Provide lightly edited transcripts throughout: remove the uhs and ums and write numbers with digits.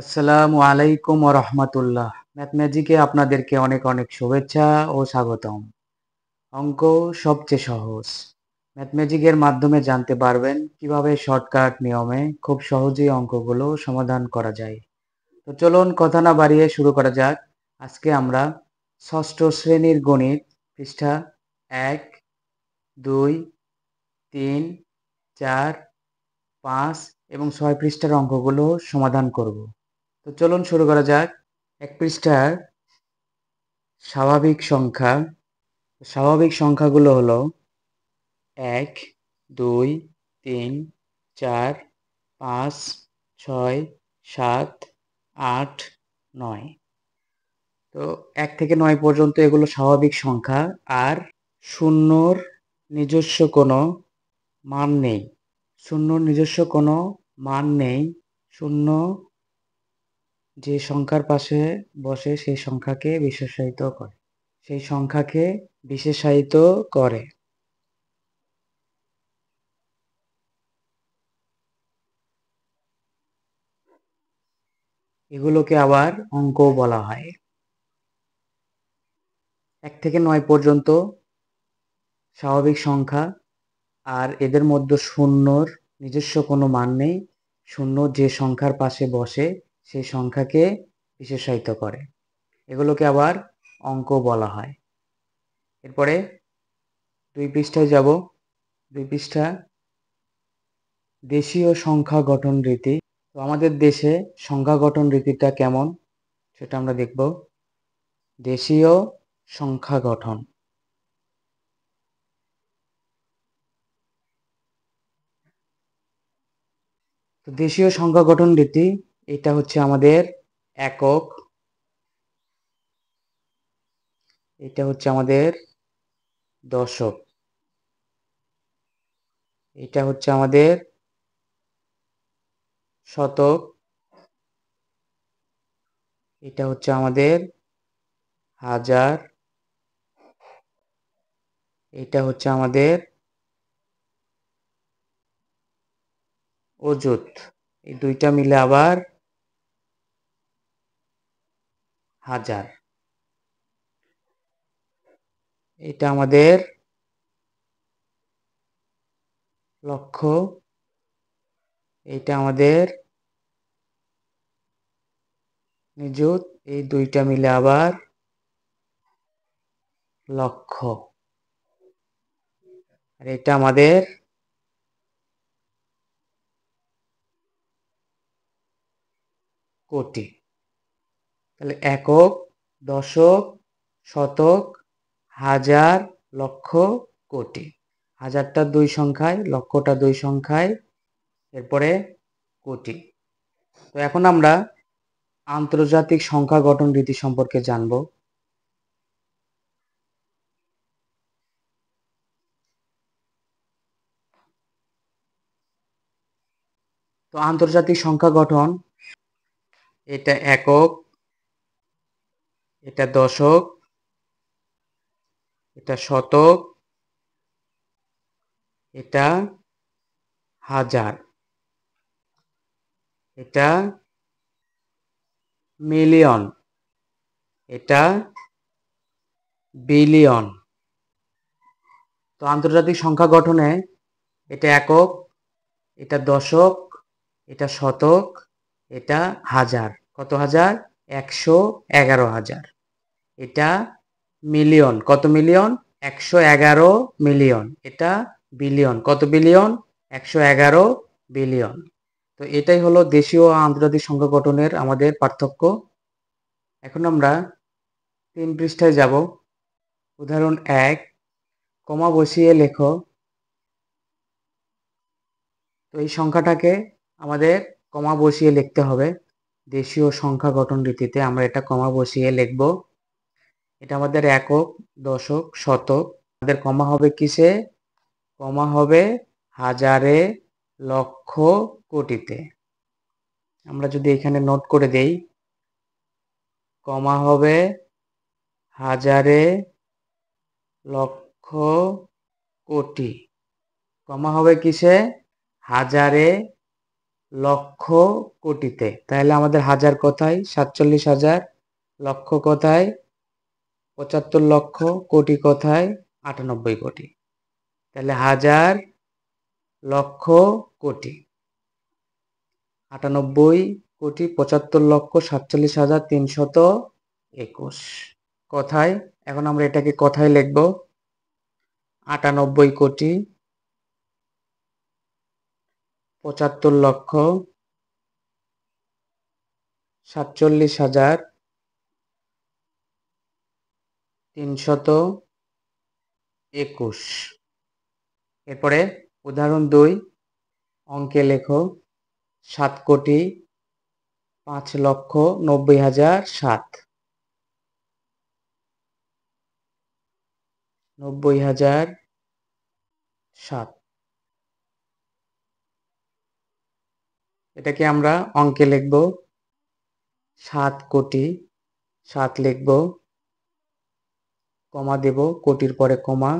আসসালামু আলাইকুম ওয়া রাহমাতুল্লাহ। ম্যাথ ম্যাজিকে আপনাদেরকে অনেক অনেক শুভেচ্ছা ও স্বাগতম। অঙ্ক সবচেয়ে সহজ। ম্যাথ ম্যাজিকের মাধ্যমে জানতে পারবেন কিভাবে শর্টকাট নিয়মে খুব সহজেই অঙ্কগুলো সমাধান করা যায়। তো চলুন কথা না বাড়িয়ে শুরু করা যাক। আজকে আমরা ষষ্ঠ শ্রেণীর গণিত পৃষ্ঠা ১, ২, ৩, ৪, ৫ এবং ৬ পৃষ্ঠার অঙ্কগুলো সমাধান করব। তো চলুন শুরু করা যাক। ১ পৃষ্ঠার স্বাভাবিক সংখ্যা। স্বাভাবিক সংখ্যাগুলো হলো ১, ২, ৩, ৪, ৫, ৬, ৭, ৮, ৯। তো ১ থেকে ৯ পর্যন্ত এগুলো স্বাভাবিক সংখ্যা। আর শূন্যর নিজস্ব কোনো মান নেই। শূন্যর নিজস্ব কোনো মান নেই। শূন্য যে সংখ্যার পাশে বসে সেই সংখ্যাকে বিশেষায়িত করে। সেই সংখ্যাকে বিশেষায়িত করে। এগুলোকে আবার অঙ্কও বলা হয়। ১ থেকে ৯ পর্যন্ত স্বাভাবিক সংখ্যা, আর এদের মধ্যে শূন্যর নিজস্ব কোনো মান নেই। শূন্য যে সংখ্যার পাশে বসে সেই সংখ্যাকে বিশেষায়িত করে। এগুলোকে আবার অঙ্ক বলা হয়। এরপরে ২ পৃষ্ঠায় যাব। ২ পৃষ্ঠা দেশীয় সংখ্যা গঠন রীতি। তো আমাদের দেশে সংখ্যা গঠন রীতিটা কেমন সেটা আমরা দেখব। দেশীয় সংখ্যা গঠন। তো দেশীয় সংখ্যা গঠন রীতি, এটা হচ্ছে আমাদের একক, এটা হচ্ছে আমাদের দশক, এটা হচ্ছে আমাদের শতক, এটা হচ্ছে আমাদের হাজার, এটা হচ্ছে আমাদের অযুত। এই দুইটা মিলে আবার হাজার। এটা আমাদের লক্ষ, এটা আমাদের নিযুত। এই দুইটা মিলে আবার লক্ষ। আর এটা আমাদের কোটি। তাহলে একক, দশক, শতক, হাজার, লক্ষ, কোটি। হাজারটা ২ সংখ্যায়, লক্ষটা ২ সংখ্যায়, এরপরে কোটি। তো এখন আমরা আন্তর্জাতিক সংখ্যা গঠন রীতি সম্পর্কে জানব। তো আন্তর্জাতিক সংখ্যা গঠন, এটা একক, এটা দশক, এটা শতক, এটা হাজার, এটা মিলিয়ন, এটা বিলিয়ন। তো আন্তর্জাতিক সংখ্যা গঠনে এটা একক, এটা দশক, এটা শতক, এটা হাজার। কত হাজার? ১১১,০০০। এটা মিলিয়ন। কত মিলিয়ন? ১১১ মিলিয়ন। এটা বিলিয়ন। কত বিলিয়ন? ১১১ বিলিয়ন। তো এটাই হলো দেশীয় ও আন্তর্জাতিক সংখ্যা গঠনের আমাদের পার্থক্য। এখন আমরা ৩ পৃষ্ঠায় যাব। উদাহরণ ১, কমা বসিয়ে লেখো। তো এই সংখ্যাটাকে আমাদের কমা বসিয়ে লিখতে হবে। দেশীয় সংখ্যা গঠন রীতিতে আমরা এটা কমা বসিয়ে লিখব। এটা আমাদের একক, দশক, শতক। আমাদের কমা হবে কিসে? কমা হবে হাজারে, লক্ষ, কোটিতে। আমরা যদি এখানে নোট করে দেই, কমা হবে হাজারে, লক্ষ, কোটি। কমা হবে কিসে? হাজারে, লক্ষ কোটিতে। তাহলে আমাদের হাজার কোথায়? 47,000। লক্ষ কোথায়? 75 লক্ষ। কোটি কোথায়? 98 কোটি। তাহলে হাজার, লক্ষ, কোটি। 98 কোটি 75 লক্ষ 47,321। কথায়, এখন আমরা এটাকে কথায় লিখব। 98 কোটি 75 লক্ষ 47,321। এরপরে উদাহরণ 2, অঙ্কে লেখো 7 কোটি 5 লক্ষ 90,007। 90,007। এটাকে আমরা অঙ্কে লিখব 7 কোটি, 7 লিখব, কমা দেব, কোটির পরে কমা,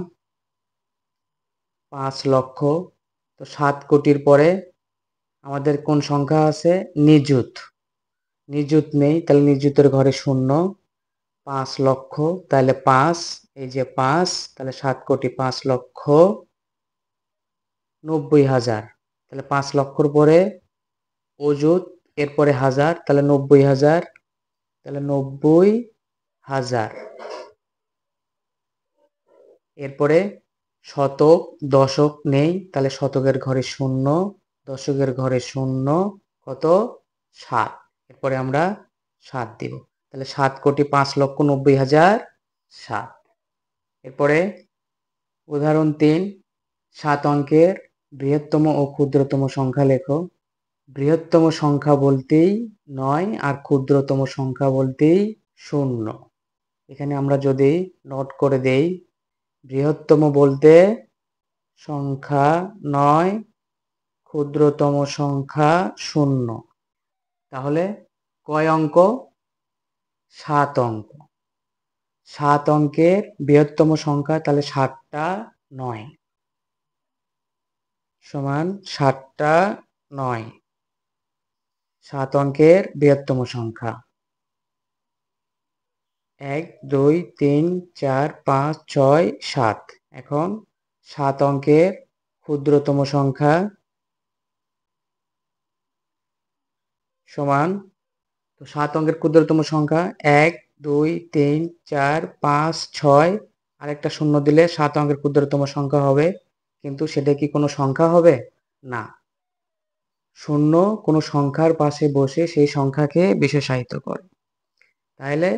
5 লক্ষ। তো 7 কোটির পরে আমাদের কোন সংখ্যা আছে? নিযুত। নিযুত নেই, তাহলে নিযুতের ঘরে শূন্য। 5 লক্ষ, তাহলে 5, এই যে 5, তাহলে 7 কোটি 5 লক্ষ 90,000। তাহলে 5 লক্ষর পরে অযুত, এরপরে হাজার, তাহলে 90,000। তাহলে 90,000। এরপরে শতক, দশক নেই, তাহলে শতকের ঘরে শূন্য, দশকের ঘরে শূন্য, কত? 7। এরপরে আমরা 7 দিব। তাহলে 7 কোটি 5 লক্ষ 90,007। এরপরে উদাহরণ 3, 7 অঙ্কের বৃহত্তম ও ক্ষুদ্রতম সংখ্যা লেখো। বৃহত্তম সংখ্যা বলতেই 9 আর ক্ষুদ্রতম সংখ্যা বলতেই 0। এখানে আমরা যদি নোট করে দেই, বৃহত্তম বলতে সংখ্যা 9, ক্ষুদ্রতম সংখ্যা 0। তাহলে কয় অঙ্ক? 7 অঙ্ক। 7 অঙ্কের বৃহত্তম সংখ্যা, তাহলে 7টা 9 সমান 7টা 9। 7 অঙ্কের বৃহত্তম সংখ্যা 1, 2, 3, 4, 5, 6, 7। এখন 7 অঙ্কের ক্ষুদ্রতম সংখ্যা সমান, তো 7 অঙ্কের ক্ষুদ্রতম সংখ্যা 1, 2, 3, 4, 5, 6, আরেকটা শূন্য দিলে 7 অঙ্কের ক্ষুদ্রতম সংখ্যা হবে। কিন্তু সেটা কি কোনো সংখ্যা হবে? না। শূন্য কোনো সংখ্যার পাশে বসে সেই সংখ্যাকে বিশেষায়িত করে। তাহলে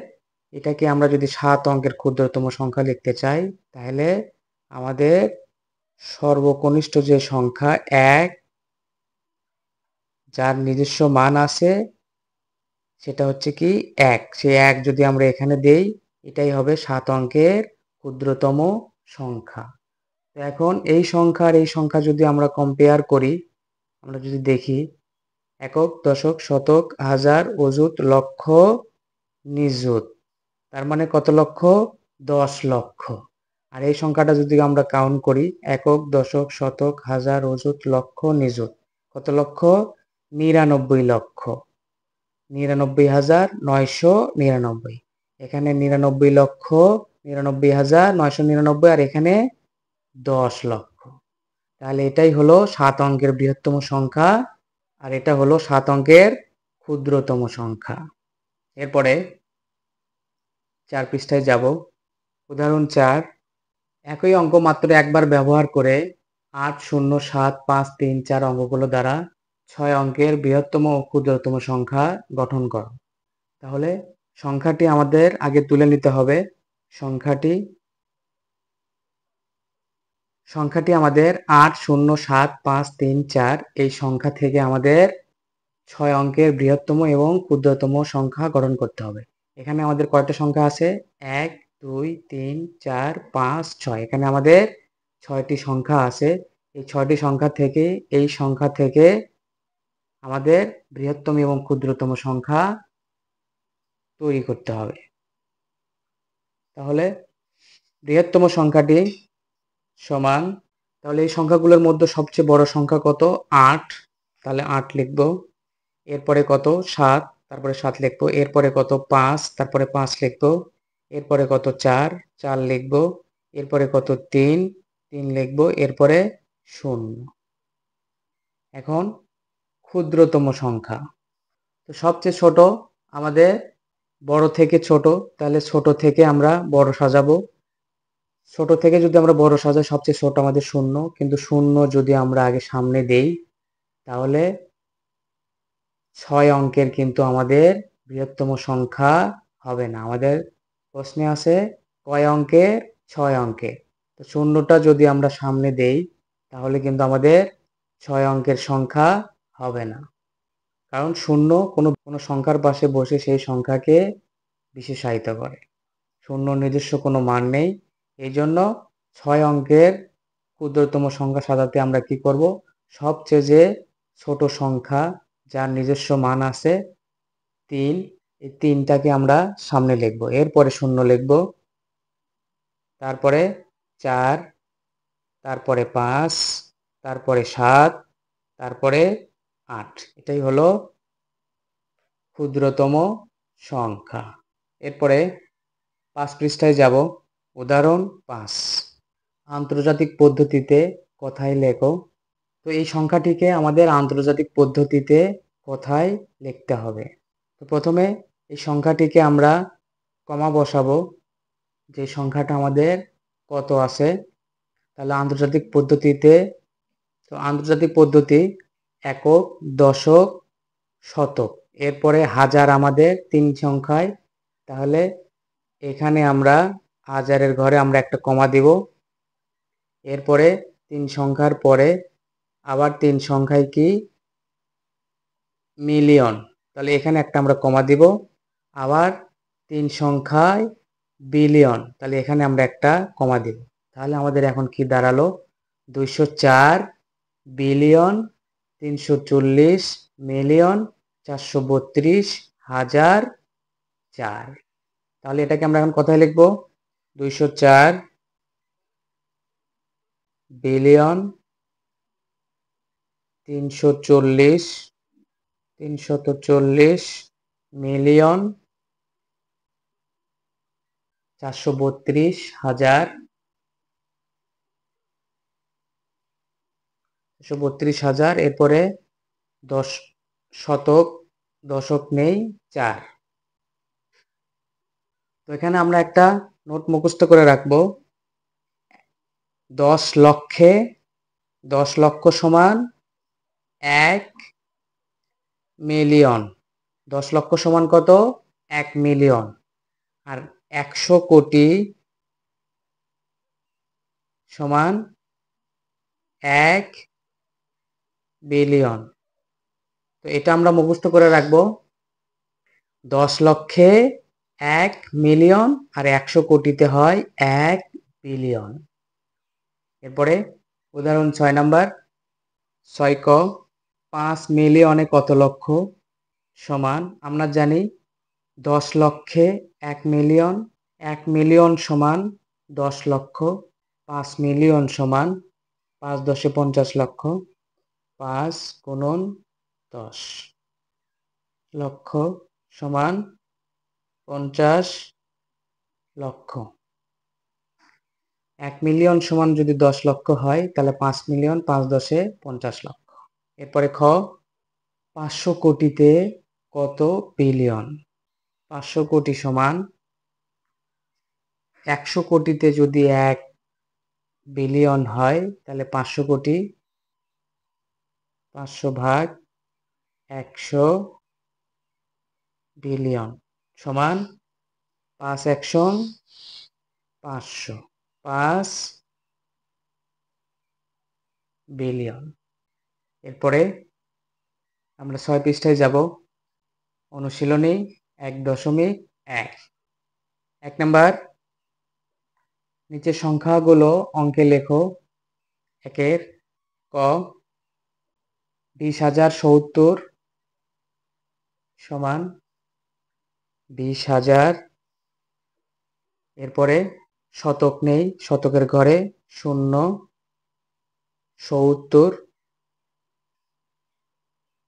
এটাকে আমরা যদি 7 অঙ্কের ক্ষুদ্রতম সংখ্যা লিখতে চাই, তাহলে আমাদের সর্বকনিষ্ঠ যে সংখ্যা 1, যার নিজস্ব মান আছে, সেটা হচ্ছে কি 1। সেই 1 যদি আমরা এখানে দেই, এটাই হবে 7 অঙ্কের ক্ষুদ্রতম সংখ্যা। তো এখন এই সংখ্যা আর এই সংখ্যা যদি আমরা কম্পেয়ার করি, আমরা যদি দেখি একক, দশক, শতক, হাজার, অযুত, লক্ষ, নিযুত, তার মানে কত লক্ষ? 10 লক্ষ। আর এই সংখ্যাটা যদি আমরা কাউন্ট করি, একক, দশক, শতক, হাজার, অযুত, লক্ষ, নিযুত, কত লক্ষ? 99 লক্ষ। 99,999। এখানে 99 লক্ষ, 99,999, আর এখানে 10 লক্ষ। তাহলে এটাই হলো 7 অঙ্কের বৃহত্তম সংখ্যা, আর এটা হলো 7 অঙ্কের ক্ষুদ্রতম সংখ্যা। এরপরে 4 পৃষ্ঠায় যাব। উদাহরণ 4, একই অঙ্ক মাত্র একবার ব্যবহার করে 8, 0, 7, 5, 3, 4 অঙ্কগুলো দ্বারা 6 অঙ্কের বৃহত্তম ও ক্ষুদ্রতম সংখ্যা গঠন করো। তাহলে সংখ্যাটি আমাদের আগে তুলে নিতে হবে। সংখ্যাটি আমাদের 8, 0, 7, 5, 3, 4 এই সংখ্যা থেকে আমাদের 6 অঙ্কের বৃহত্তম এবং ক্ষুদ্রতম সংখ্যা গঠন করতে হবে। এখানে আমাদের কয়টা সংখ্যা আছে? 1, 2, 3, 4, 5, 6। এখানে আমাদের 6টি সংখ্যা আছে। এই 6টি সংখ্যা থেকে, এই সংখ্যা থেকে আমাদের বৃহত্তম এবং ক্ষুদ্রতম সংখ্যা তৈরি করতে হবে। তাহলে বৃহত্তম সংখ্যাটি সমান, তাহলে এই সংখ্যাগুলোর মধ্যে সবচেয়ে বড় সংখ্যা কত? 8। তাহলে 8 লিখব। এরপরে কত 7, তারপরে 7 লিখব। এরপরে কত 5, তারপরে 5 লিখব। এরপরে কত 4, 4 লিখব। এরপরে কত 3, 3 লিখব। এরপরে 0। এখন ক্ষুদ্রতম সংখ্যা, তো সবচেয়ে ছোট আমাদের বড় থেকে ছোট, তাহলে ছোট থেকে আমরা বড় সাজাবো। ছোট থেকে যদি আমরা বড় সাজাই, সবচেয়ে ছোট আমাদের 0, কিন্তু 0 যদি আমরা আগে সামনে দেই তাহলে 6 অঙ্কের কিন্তু আমাদের বৃহত্তম সংখ্যা হবে না। আমাদের প্রশ্নে আছে কয় অঙ্কের? 6 অঙ্কের। তো 0টা যদি আমরা সামনে দেই তাহলে কিন্তু আমাদের 6 অঙ্কের সংখ্যা হবে না, কারণ 0 কোনো সংখ্যার পাশে বসে সেই সংখ্যাকে বিশেষায়িত করে। 0 নিজস্ব কোনো মান নেই। এই জন্য 6 অঙ্কের ক্ষুদ্রতম সংখ্যা সাজাতে আমরা কি করব? সবচেয়ে যে ছোট সংখ্যা যার নিজস্ব মান আছে 3, এই 3টাকে আমরা সামনে লিখব। এরপরে 0 লিখব, তারপরে 4, তারপরে 5, তারপরে 7, তারপরে 8। এটাই হলো ক্ষুদ্রতম সংখ্যা। এরপরে 5 পৃষ্ঠায় যাব। উদাহরণ 5, আন্তর্জাতিক পদ্ধতিতে কথায় লেখো। তো এই সংখ্যাটিকে আমাদের আন্তর্জাতিক পদ্ধতিতে কথায় লিখতে হবে। তো প্রথমে এই সংখ্যাটিকে আমরা কমা বসাবো, যে সংখ্যাটা আমাদের কত আছে। তাহলে আন্তর্জাতিক পদ্ধতিতে, তো আন্তর্জাতিক পদ্ধতি একক, দশক, শতক, এরপরে হাজার আমাদের 3 সংখ্যায়। তাহলে এখানে আমরা হাজারের ঘরে আমরা একটা কমা দিব। এরপরে 3 সংখ্যার পরে আবার 3 সংখ্যায় কি? মিলিয়ন। তাহলে এখানে একটা আমরা কমা দিব। আবার 3 সংখ্যায় বিলিয়ন, তাহলে এখানে আমরা একটা কমা দিব। তাহলে আমাদের এখন কি দাঁড়ালো? 204 বিলিয়ন 340 মিলিয়ন 432 হাজার 4। তাহলে এটাকে আমরা এখন কথায় লিখব 204 বিলিয়ন 340 মিলিয়ন 432 হাজার। এরপরে 10 শতক, দশক নেই 4। তো এখানে আমরা একটা নোট মুখস্থ করে রাখবো। 10 লক্ষে, 10 লক্ষ সমান 1 মিলিয়ন। 10 লক্ষ সমান কত? 1 মিলিয়ন। আর 100 কোটি সমান 1 বিলিয়ন। তো এটা আমরা মুখস্থ করে রাখবো। 10 লক্ষে 1 মিলিয়ন আর 100 কোটিতে হয় 1 বিলিয়ন। এরপরে উদাহরণ 6 নাম্বার, 6 ক 5 মিলিয়নে কত লক্ষ? সমান আমরা জানি 10 লক্ষে 1 মিলিয়ন, 1 মিলিয়ন সমান 10 লক্ষ, 5 মিলিয়ন সমান 5 10 50 লক্ষ, 5 গুণন 10 লক্ষ সমান 50 লক্ষ। 1 মিলিয়ন সমান যদি 10 লক্ষ হয় তাহলে 5 মিলিয়ন 5 10 50 লক্ষ। এরপরে খ 500 কোটিতে কত বিলিয়ন? 500 কোটি সমান 100 কোটিতে যদি 1 বিলিয়ন হয় তাহলে 500 কোটি 500 ভাগ 100 বিলিয়ন সমান 5 একশন 500, 5 বিলিয়ন। এরপরে আমরা 6 পৃষ্ঠায় যাব। অনুশীলনী 1.1। 1 নাম্বার, নিচের সংখ্যাগুলো অঙ্কে লেখো। একের ক 20,070 সমান 20,000। এরপরে শতক নেই, শতকের ঘরে 0, 70।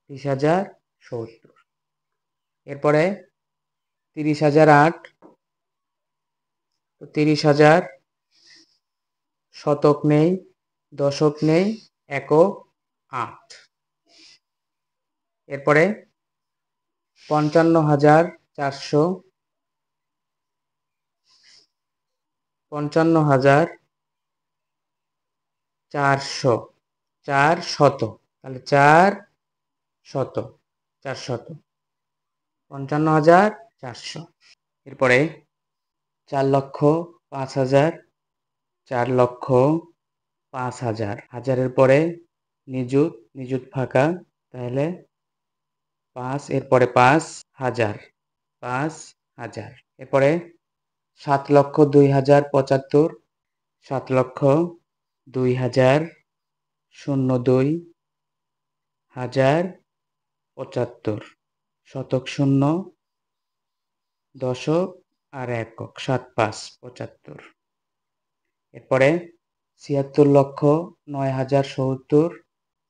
30,070। এরপরে 30,008, তো 30,000 শতক নেই, দশক নেই, একক 8। এরপরে 55,400, 55,400, 400, তাহলে 400, 400, 55,400। এরপরে 4,05,000, 4,05,000, হাজারের পরে নিযুত, নিযুত ফাঁকা, তাহলে 5, এরপরে 5,000, 5,000। এরপরে 7,02,075, 7,02,000, 02,075, শতক শূন্য, দশক আর একক, 7,5,75। এরপরে 76,09,070,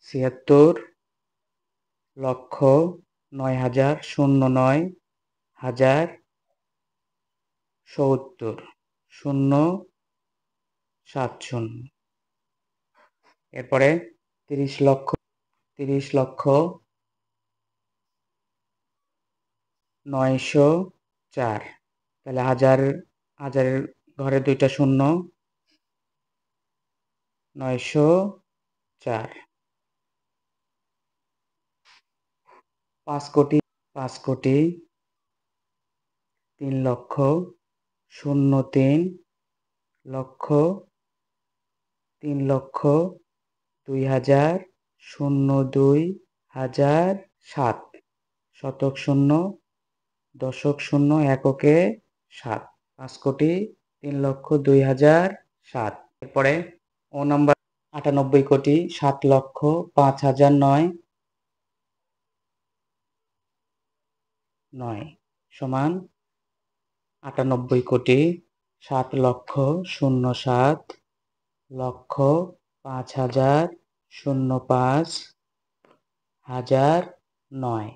76,09,070, 0,70। এরপরে 30,09,004, তাহলে হাজারের ঘরে দুইটা শূন্য, 904। 5,00,00,000, 5,00,00,000, 3,00,000, 03,00,000, 3,00,000, 2,000, 02,007, শতক শূন্য, দশক শূন্য, এককে 7, 5,00,00,000, 3,00,000, 2,007। এরপরে ও নাম্বার 98,00,00,000, 7,05,009, 9 সমান 98,00,00,000, 7,07,00,000, 5,000, 05, 1,000, 9,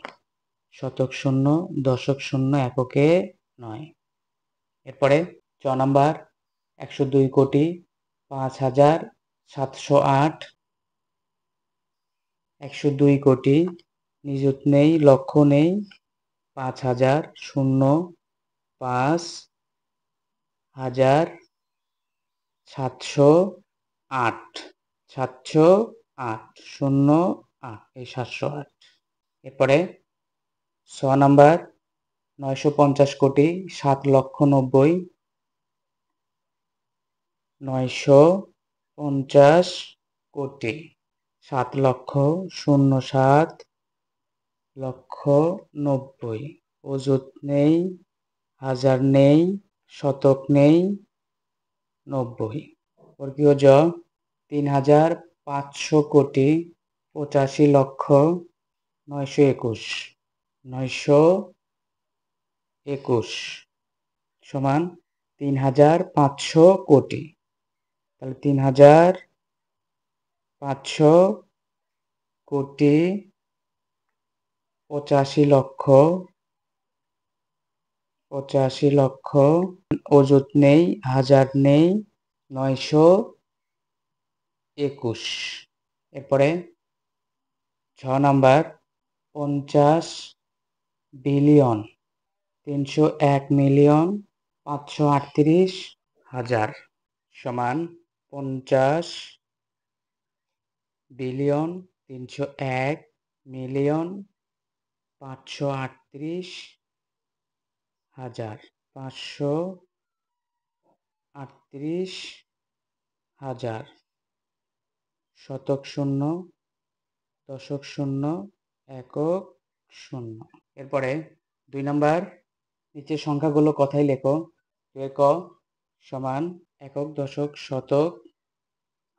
শতক শূন্য, দশক শূন্য, এককে 9। এরপরে নাম্বার 102,00,00,000, 5,708, 102,00,00,000, নিযুত নেই, লক্ষ নেই, 5,000, 05, 1,000, 708, 708, 08, এই 708। এরপরে নাম্বার 950,00,00,000, 7,90,000, 950,00,000, 7,07,90,000, অযুত নেই, হাজার নেই, শতক নেই, 90। বর্গীয় জ 3,500,00,00,000, 85,921, 921 সমান 3,500,00,00,000, তাহলে 3,500,00,00,000, 85,00,000, অযুত নেই, হাজার নেই, 921। এরপরে নাম্বার 50,000,000,000, 301,538,000, সমান 50,000,000,000, 301,538,000, 538,000, শতক শূন্য, দশক শূন্য, একক শূন্য। এরপরে 2 নাম্বার, নিচের সংখ্যাগুলো কথাই লেখো। এক সমান একক, দশক, শতক,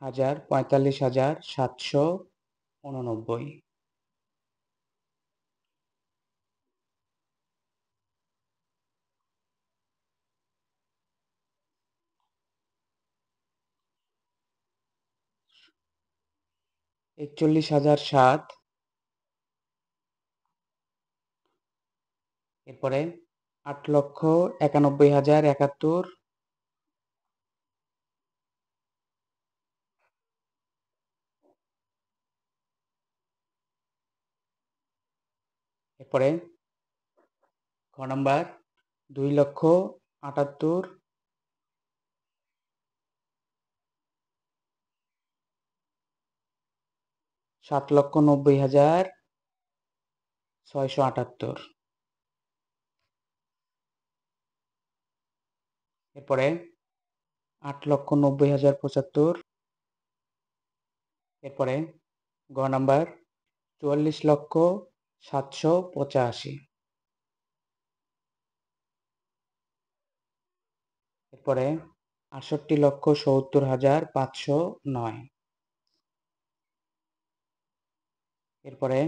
হাজার, 45,789। 41,007, এরপরে 8,91,071। এরপরে খ নাম্বার 2,78,000। $7,90,678। এরপরে 8,90,075। এরপরে গ নাম্বার 44,785। এরপরে 68,70,509। এরপরে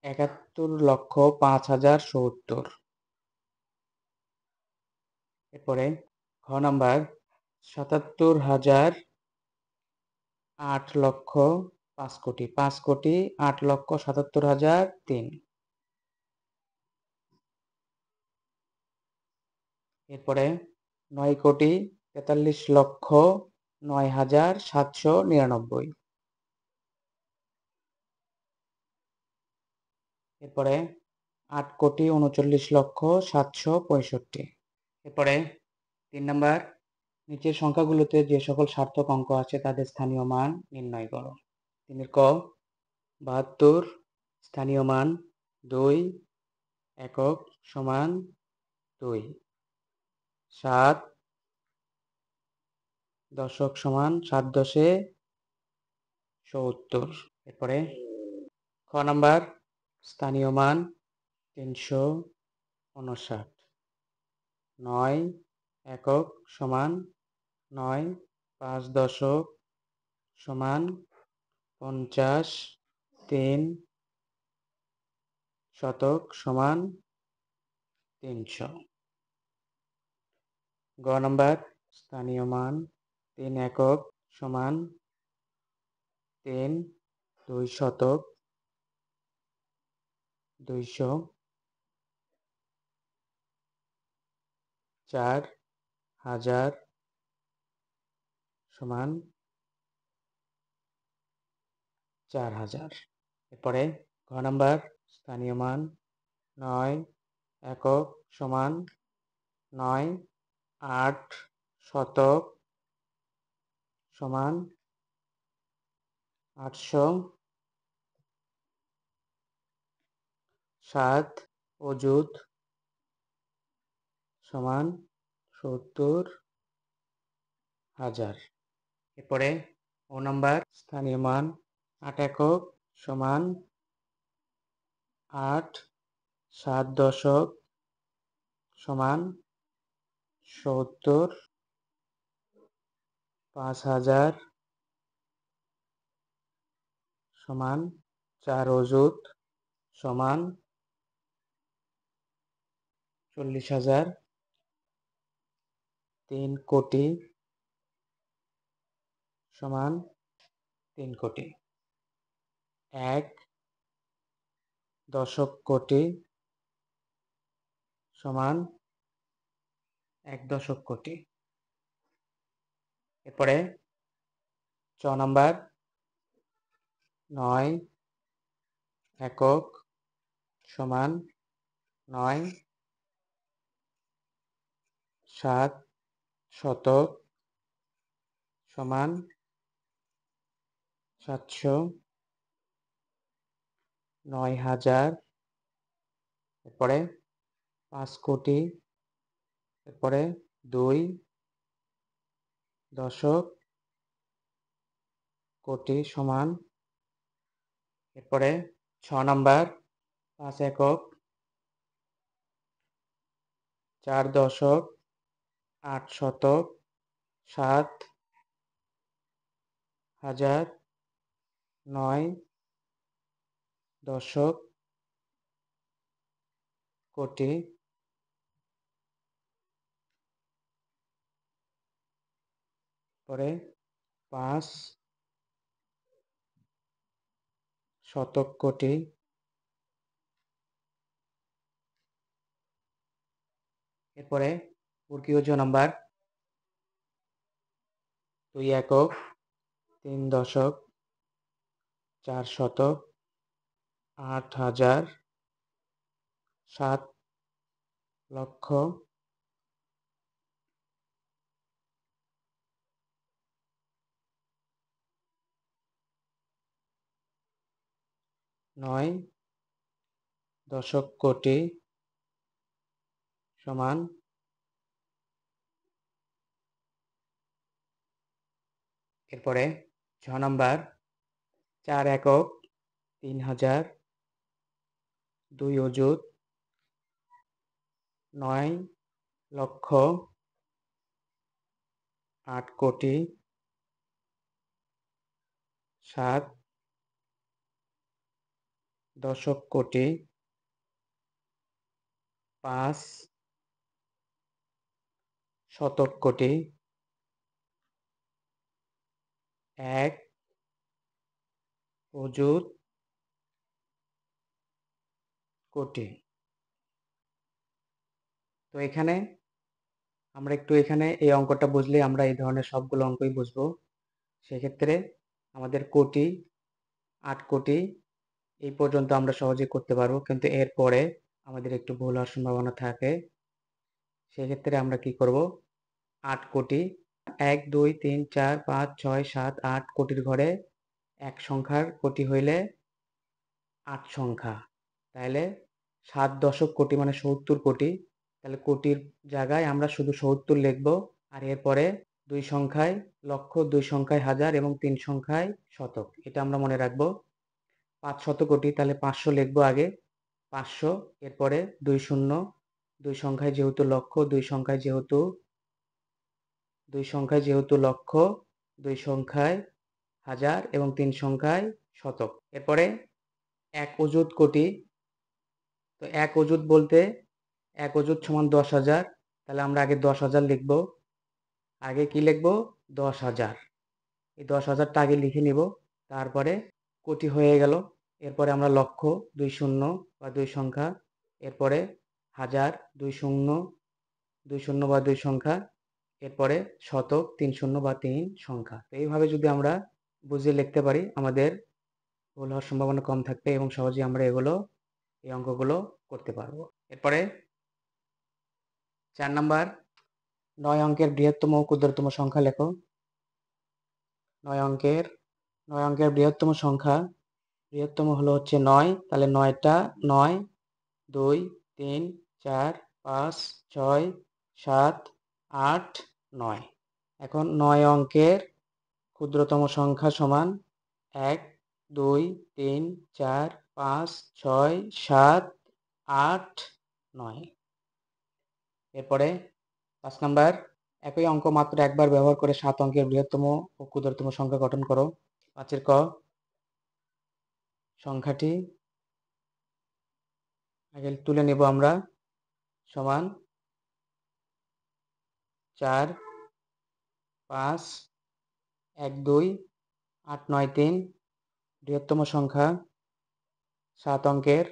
71,05,070। এরপরে ঘ নাম্বার 77,08,05,00,000। 5,08,77,003। এরপরে 9,43,09,799। এরপরে 8,39,07,65। এরপরে 3 নাম্বার নিচের সংখ্যাগুলোতে যে সকল সার্থক অঙ্ক আছে তাদের স্থানীয় মান নির্ণয় করো। 3 ক 72 স্থানীয় মান 2 একক সমান 2। 7 দশক সমান 7 দশে 70। এরপরে খ নাম্বার স্থানীয় মান 359। 9 একক সমান 9। 5 দশক সমান 50। 3 শতক সমান 300। গ নাম্বার স্থানীয় মান 3 একক সমান 3। 2 শতক 200। 4 হাজার সমান 4,000। এরপরে ঘ নাম্বার স্থানীয় মান 9 একক সমান 9। 8 শতক সমান 800। 7 অযুত সমান 70,000। এরপরে ও নাম্বার স্থানীয় মান 8 একক সমান 8। 7 দশক সমান 70। 5,000 সমান 4 অযুত সমান 40,000। 3 কোটি সমান 3 কোটি। 1 দশক কোটি সমান 1 দশক কোটি। এরপরে চ নাম্বার 9 একক সমান 9। 7 শতক সমান 700। 9,000। এরপরে 5 কোটি। এরপরে 2 দশক কোটি সমান। এরপরে 6 নাম্বার 5 একক 4 দশক 8 শতক 7 হাজার 9 দশক কোটি। পরে 5 শতক কোটি এরপরে বর্গীয় জ নাম্বার 2 একক, 3 দশক, 4 শতক, 8,000, 7 লক্ষ, 9 দশক কোটি সমান, এরপরে 6 নাম্বার 4 একক, 3,000, 2 অযুত, 9 লক্ষ, 8 কোটি, 7 দশক কোটি, 5 শতক কোটি, 1 অযুত কোটি। তো এখানে আমরা একটু এই অঙ্কটা বুঝলে আমরা এই ধরনের সবগুলো অঙ্কই বুঝবো। সেক্ষেত্রে আমাদের কোটি, 8 কোটি এই পর্যন্ত আমরা সহজে করতে পারবো, কিন্তু এরপরে আমাদের একটু ভুল হওয়ার সম্ভাবনা থাকে। সেক্ষেত্রে আমরা কি করব, 8 কোটি 1 2 3 4 5 6 7 8 কোটির ঘরে এক সংখ্যার কোটি হইলে 8 সংখ্যা, তাহলে 7 দশক কোটি মানে 70 কোটি। তাহলে কোটির জায়গায় আমরা শুধু 70 লিখব, আর এরপরে 2 সংখ্যায় লক্ষ, 2 সংখ্যায় হাজার এবং 3 সংখ্যায় শতক, এটা আমরা মনে রাখবো। 500 কোটি, তাহলে 500 লিখবো আগে, 500, এরপরে 2 শূন্য, 2 সংখ্যায় যেহেতু লক্ষ, 2 সংখ্যায় যেহেতু লক্ষ, 2 সংখ্যায় হাজার এবং 3 সংখ্যায় শতক। এরপরে 1 অযুত কোটি। তো 1 অযুত বলতে 1 অযুত সমান 10,000, তাহলে আমরা আগে 10,000 লিখব। আগে কি লিখব, 10,000। এই 10,000টা আগে লিখে নিব, তারপরে কোটি হয়ে গেল। এরপরে আমরা লক্ষ, 2 শূন্য বা 2 সংখ্যা, এরপরে হাজার, 2 শূন্য, 2 শূন্য বা 2 সংখ্যা, এরপরে শতক, 3 শূন্য বা 3 সংখ্যা। তো এইভাবে যদি আমরা বুঝে লিখতে পারি, আমাদের ভুল হওয়ার সম্ভাবনা কম থাকবে এবং সহজেই আমরা এই অঙ্কগুলো করতে পারবো। এরপরে 4 নাম্বার 9 অঙ্কের বৃহত্তম ও ক্ষুদ্রতম সংখ্যা লেখো। 9 অঙ্কের বৃহত্তম সংখ্যা, বৃহত্তম হলো হচ্ছে 9, তাহলে 9টা 9, 2 3 4 5 6 7 8 9। এখন 9 অঙ্কের ক্ষুদ্রতম সংখ্যা সমান 1 2 3 4 5 6 7 8 9। এরপরে 5 নাম্বার, একই অঙ্ক মাত্র একবার ব্যবহার করে 7 অঙ্কের বৃহত্তম ও ক্ষুদ্রতম সংখ্যা গঠন করো। 5 ক, সংখ্যাটি আগে তুলে নেব আমরা, সমান 4 5 1 2 8 9 3। বৃহত্তম সংখ্যা 7 অঙ্কের,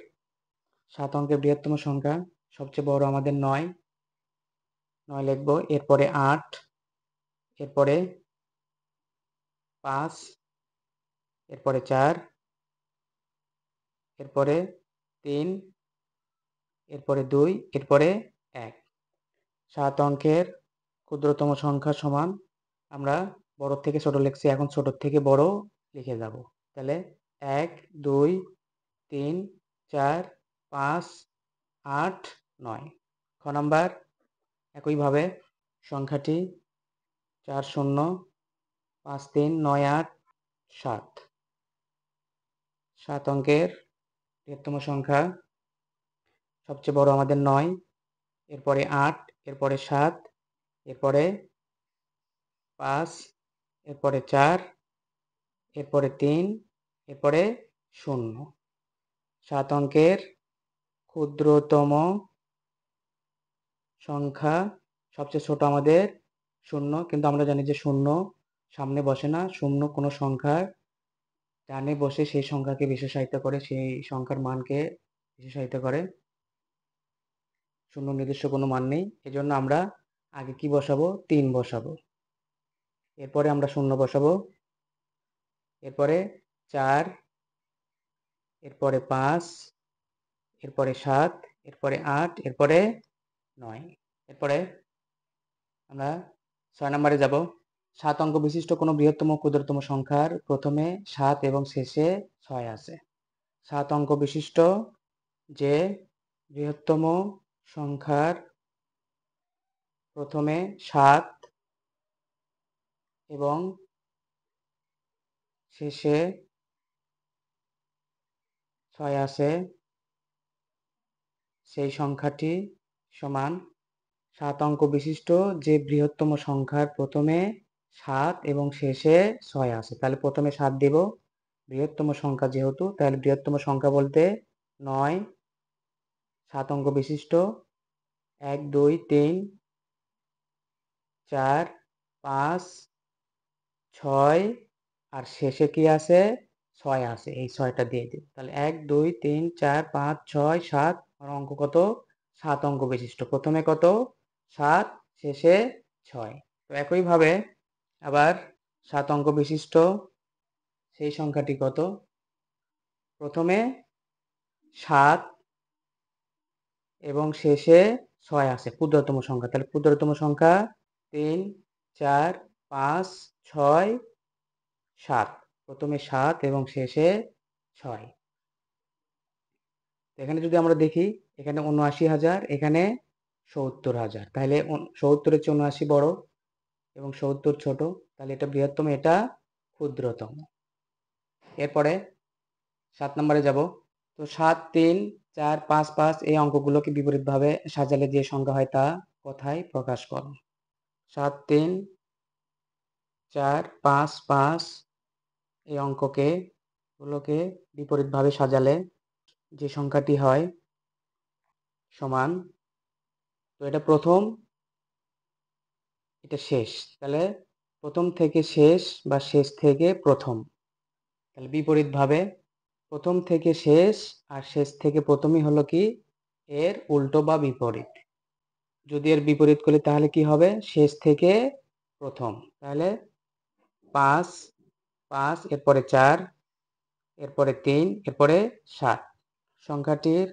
7 অঙ্কের বৃহত্তম সংখ্যা, সবচেয়ে বড় আমাদের 9 লিখব। এরপরে 8, এরপরে 5, এরপরে 4, এরপরে 3, এরপরে 2, এরপরে 1। 7 অঙ্কের ক্ষুদ্রতম সংখ্যা সমান, আমরা বড় থেকে ছোট লিখছি, এখন ছোট থেকে বড় লিখে যাব। তাহলে 1 2 3 4 5 8 9। খ নাম্বার, একইভাবে সংখ্যাটি 4 0 5 3 9 8 7। 7 অঙ্কের বৃহত্তম সংখ্যা, সবচেয়ে বড় আমাদের 9, এরপরে 8, এরপরে 7, এরপরে 5, এরপরে 4, এরপরে 3, এরপরে 0। 7 অঙ্কের ক্ষুদ্রতম সংখ্যা, সবচেয়ে ছোট আমাদের 0, কিন্তু আমরা জানি যে 0 সামনে বসে না, 0 কোনো সংখ্যার ডানে বসে সেই সংখ্যাকে বিশেষায়িত করে, সেই সংখ্যার মানকে বিশেষায়িত করে। শূন্য নির্দিষ্ট কোনো মান নেই, এজন্য আমরা আগে কি বসাবো? 3 বসাবো, এরপরে আমরা শূন্য বসাবো, এরপরে 4, এরপরে 5, এরপরে 7, এরপরে 8, এরপরে 9, এরপরে আমরা 6 নম্বরে যাব। 7 অঙ্ক বিশিষ্ট কোনো বৃহত্তম ক্ষুদ্রতম সংখ্যার প্রথমে 7 এবং শেষে 6 আছে। 7 অঙ্ক বিশিষ্ট যে বৃহত্তম সংখ্যার প্রথমে 7 এবং শেষে 6 আছে, সেই সংখ্যাটি সমান 7 অঙ্ক বিশিষ্ট যে বৃহত্তম সংখ্যার প্রথমে 7 এবং শেষে 6 আছে। তাহলে প্রথমে 7 দিব, বৃহত্তম সংখ্যা যেহেতু, তাহলে বৃহত্তম সংখ্যা বলতে 9, 7 অঙ্ক বিশিষ্ট 1, 2, 3, 4, 5, 6 আর শেষে কি আছে? 6 আছে, এই 6টা দিয়ে দিই। তাহলে 1, 2, 3, 4, 5, 6, 7 আর অঙ্ক কত? 7 অঙ্ক বিশিষ্ট। প্রথমে কত? 7, শেষে 6। তো একইভাবে আবার 7 অঙ্ক বিশিষ্ট সেই সংখ্যাটি কত? প্রথমে 7 এবং শেষে 6 আছে, ক্ষুদ্রতম সংখ্যা। তাহলে ক্ষুদ্রতম সংখ্যা 3, 4, 5, 6, 7। প্রথমে 7 এবং শেষে 6। এখানে যদি আমরা দেখি, এখানে ৭৯,০০০, এখানে ৭০,০০০। তাহলে ৭০-এর চেয়ে ৭৯ বড় এবং ৭০ ছোট, তাহলে এটা বৃহত্তম, এটা ক্ষুদ্রতম। এরপরে 7 নম্বরে যাব। তো 7, 3, 4, 5, 5 এই অঙ্কগুলোকে বিপরীতভাবে সাজালে যে সংখ্যা হয় তা কথায় প্রকাশ করো। 7, 3, 4, 5, 5 এই গুলোকে বিপরীতভাবে সাজালে যে সংখ্যাটি হয় সমান, তো এটা প্রথম, এটা শেষ। তাহলে প্রথম থেকে শেষ বা শেষ থেকে প্রথম। তাহলে বিপরীতভাবে প্রথম থেকে শেষ আর শেষ থেকে প্রথমই হলো কি? এর উল্টো বা বিপরীত। যদি এর বিপরীত করি তাহলে কি হবে? শেষ থেকে প্রথম। তাহলে 5, 5, এরপরে 4, এরপরে 3, এরপরে 7 সংখ্যাটির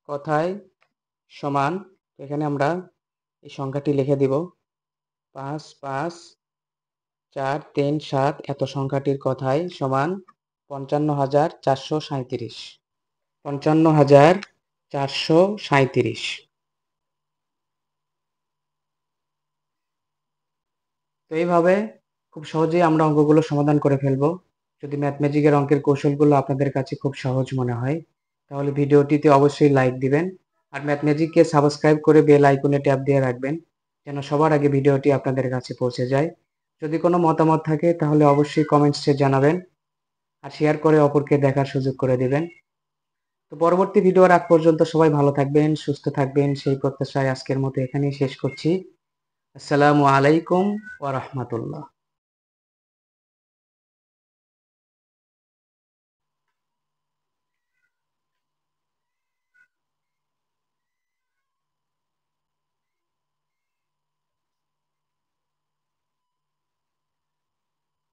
কথায় সমান। এখানে আমরা এই সংখ্যাটি লিখে দিব। 5, 5, 4, 3, 7 এত সংখ্যাটির কথায় সমান 55,437। 55,437। তো এইভাবে খুব সহজেই আমরা অঙ্কগুলো সমাধান করে ফেলবো। যদি ম্যাথমেটিকের অঙ্কের কৌশলগুলো আপনাদের কাছে খুব সহজ মনে হয়, তাহলে ভিডিওটিতে অবশ্যই লাইক দিবেন আর ম্যাথমেটিককে সাবস্ক্রাইব করে বেল আইকনে ট্যাপ দিয়ে রাখবেন, যেন সবার আগে ভিডিওটি আপনাদের কাছে পৌঁছে যায়। যদি কোনো মতামত থাকে তাহলে অবশ্যই কমেন্টসে জানাবেন আর শেয়ার করে অপরকে দেখার সুযোগ করে দিবেন। তো পরবর্তী ভিডিওর আগ পর্যন্ত সবাই ভালো থাকবেন, সুস্থ থাকবেন, সেই প্রত্যাশায় আজকের মতো এখানেই শেষ করছি। আসসালামু আলাইকুম ওয়া রাহমাতুল্লাহ।